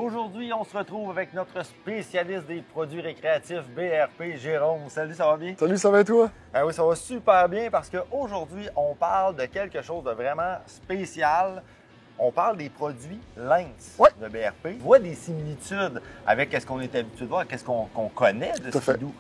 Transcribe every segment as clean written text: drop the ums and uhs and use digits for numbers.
Aujourd'hui, on se retrouve avec notre spécialiste des produits récréatifs BRP, Jérôme. Salut, ça va bien? Salut, ça va et toi? Oui, ça va super bien parce qu'aujourd'hui, on parle de quelque chose de vraiment spécial. On parle des produits Lynx de BRP. On voit des similitudes avec ce qu'on est habitué de voir, qu'est-ce qu'on connaît de Ski-Doo.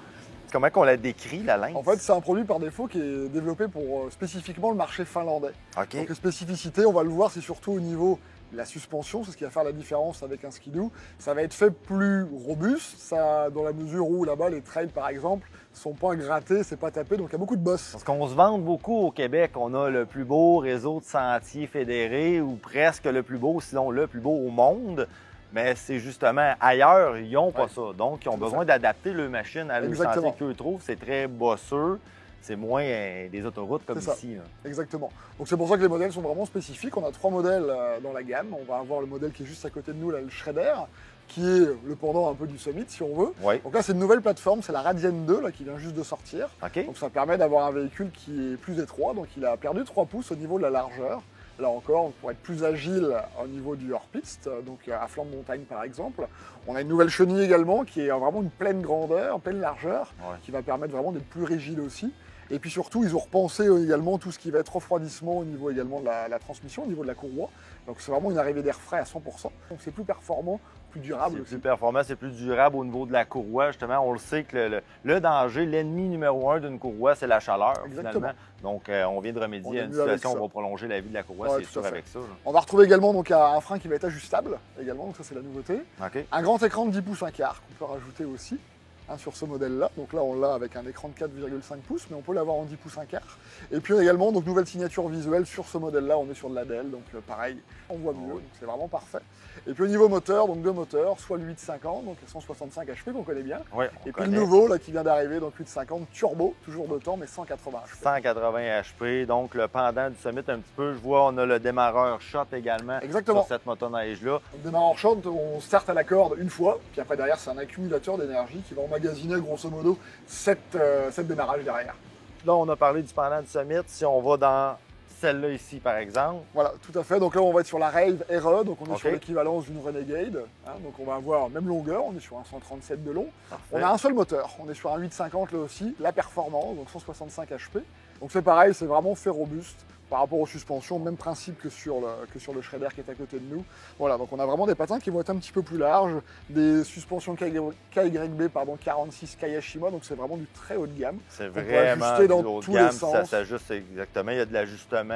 Comment on la décrit, la Lynx? En fait, c'est un produit par défaut qui est développé pour spécifiquement le marché finlandais. OK. Donc, spécificité, on va le voir, c'est surtout au niveau de la suspension, c'est ce qui va faire la différence avec un Ski-Doo. Ça va être fait plus robuste, ça, dans la mesure où là-bas, les trails, par exemple, sont pas grattés, c'est pas tapé, donc il y a beaucoup de bosses. Parce qu'on se vante beaucoup au Québec, on a le plus beau réseau de sentiers fédérés ou presque le plus beau, sinon le plus beau au monde. Mais c'est justement ailleurs, ils n'ont pas ça. Donc, ils ont besoin d'adapter leur machine à le sentier qu'eux trouvent. C'est très bosseux. C'est moins des autoroutes comme ici. Là. Exactement. Donc, c'est pour ça que les modèles sont vraiment spécifiques. On a 3 modèles dans la gamme. On va avoir le modèle qui est juste à côté de nous, là, le Shredder, qui est le pendant un peu du Summit, si on veut. Oui. Donc là, c'est une nouvelle plateforme. C'est la Radian 2, là, qui vient juste de sortir. OK. Donc, ça permet d'avoir un véhicule qui est plus étroit. Donc, il a perdu 3 pouces au niveau de la largeur. Là encore, pour être plus agile au niveau du hors-piste, donc à flanc de montagne par exemple. On a une nouvelle chenille également qui est vraiment une pleine grandeur, pleine largeur, qui va permettre vraiment d'être plus rigide aussi. Et puis surtout, ils ont repensé également tout ce qui va être refroidissement au niveau également de la transmission, au niveau de la courroie. Donc c'est vraiment une arrivée d'air frais à 100%. Donc c'est plus performant, plus durable aussi. C'est plus performant, c'est plus durable au niveau de la courroie. Justement, on le sait que le danger, l'ennemi numéro 1 d'une courroie, c'est la chaleur, finalement. Donc, on vient de remédier à une situation où on va prolonger la vie de la courroie, c'est sûr, avec ça. Là. On va retrouver également donc, un frein qui va être ajustable, également, donc ça c'est la nouveauté. Okay. Un grand écran de 10 pouces 1/4 qu'on peut rajouter aussi. Sur ce modèle-là. Donc là, on l'a avec un écran de 4,5 pouces, mais on peut l'avoir en 10 pouces 1/4. Et puis également, donc nouvelle signature visuelle sur ce modèle-là, on est sur de la Dell, donc pareil, on voit mieux, donc c'est vraiment parfait. Et puis au niveau moteur, donc 2 moteurs, soit le 850, donc 165 HP qu'on connaît bien. Oui, et puis le nouveau là qui vient d'arriver, donc 850 turbo, toujours de temps, mais 180 HP. 180 HP, donc le pendant du Summit un petit peu. Je vois, on a le démarreur shot également. Exactement. Sur cette motoneige-là. Le démarreur shot, on start à la corde une fois, puis après derrière, c'est un accumulateur d'énergie qui va emmagasiner grosso modo 7 démarrages derrière. Là, on a parlé du pendant du Summit. Si on va dans celle-là ici, par exemple. Voilà, tout à fait. Donc là, on va être sur la Rave RE, donc on est sur l'équivalence d'une Renegade. Donc on va avoir même longueur, on est sur un 137 de long. Parfait. On a un seul moteur, on est sur un 850 là aussi, la performance, donc 165 HP. Donc c'est pareil, c'est vraiment fait robuste par rapport aux suspensions, même principe que sur le Shredder qui est à côté de nous. Voilà, donc on a vraiment des patins qui vont être un petit peu plus larges, des suspensions KYB, 46 Kayashima, donc c'est vraiment du très haut de gamme. C'est vraiment du haut de gamme, ça s'ajuste exactement, il y a de l'ajustement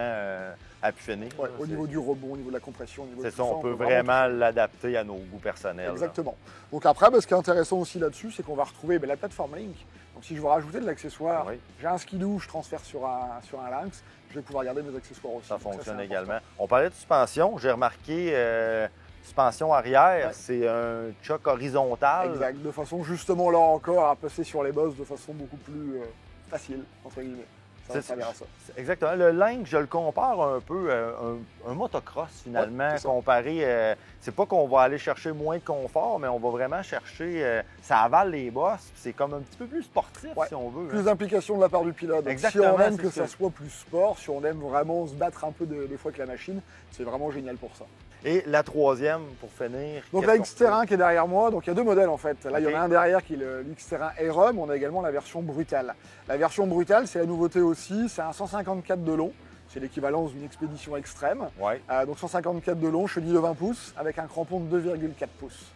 à pu finir. Ouais, au niveau du rebond, au niveau de la compression, au niveau de tout ça, on peut vraiment l'adapter à nos goûts personnels. Exactement. Là. Donc après, ce qui est intéressant aussi là-dessus, c'est qu'on va retrouver la plateforme Link. Donc si je veux rajouter de l'accessoire, j'ai un Ski-Doo, je transfère sur un Lynx, je vais pouvoir garder mes accessoires aussi. Ça fonctionne également. On parlait de suspension, j'ai remarqué suspension arrière, c'est un choc horizontal. Exact, de façon justement là encore à passer sur les bosses de façon beaucoup plus facile, entre guillemets. Ça. Exactement. Le Lynx, je le compare un peu à un motocross finalement, comparé. C'est pas qu'on va aller chercher moins de confort, mais on va vraiment chercher. Ça avale les bosses. C'est comme un petit peu plus sportif si on veut. Plus d'implication de la part du pilote. Donc, si on aime que ça soit plus sport, si on aime vraiment se battre un peu des fois avec la machine, c'est vraiment génial pour ça. Et la troisième, pour finir. Donc la X-Terrain qui est derrière moi, donc il y a 2 modèles en fait. Là, il y en a un derrière qui est le X-Terrain RE, mais on a également la version brutale. La version brutale, c'est la nouveauté aussi, c'est un 154 de long. C'est l'équivalence d'une expédition extrême. Donc 154 de long, chenille de 20 pouces, avec un crampon de 2,4 pouces.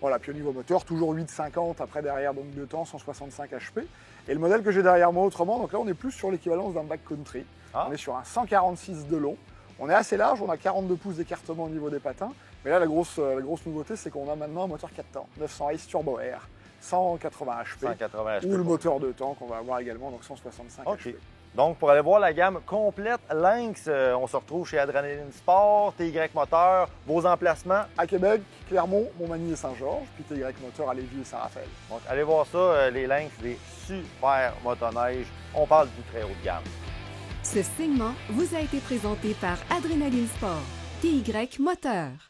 Voilà, puis au niveau moteur, toujours 850, après derrière, donc de temps, 165 HP. Et le modèle que j'ai derrière moi autrement, donc là on est plus sur l'équivalence d'un backcountry. On est sur un 146 de long. On est assez large, on a 42 pouces d'écartement au niveau des patins. Mais là, la grosse nouveauté, c'est qu'on a maintenant un moteur 4 temps, 900 Ace Turbo Air, 180 HP. 180 HP. Ou le moteur de temps qu'on va avoir également, donc 165 HP. Donc, pour aller voir la gamme complète Lynx, on se retrouve chez Adrenaline Sport, TY Moteur, vos emplacements. À Québec, Clermont, Montmagny et Saint-Georges, puis TY Moteur à Lévis et Saint-Raphaël. Donc, allez voir ça, les Lynx, des super motoneiges. On parle du très haut de gamme. Ce segment vous a été présenté par Adrenaline Sport, TY Moteur.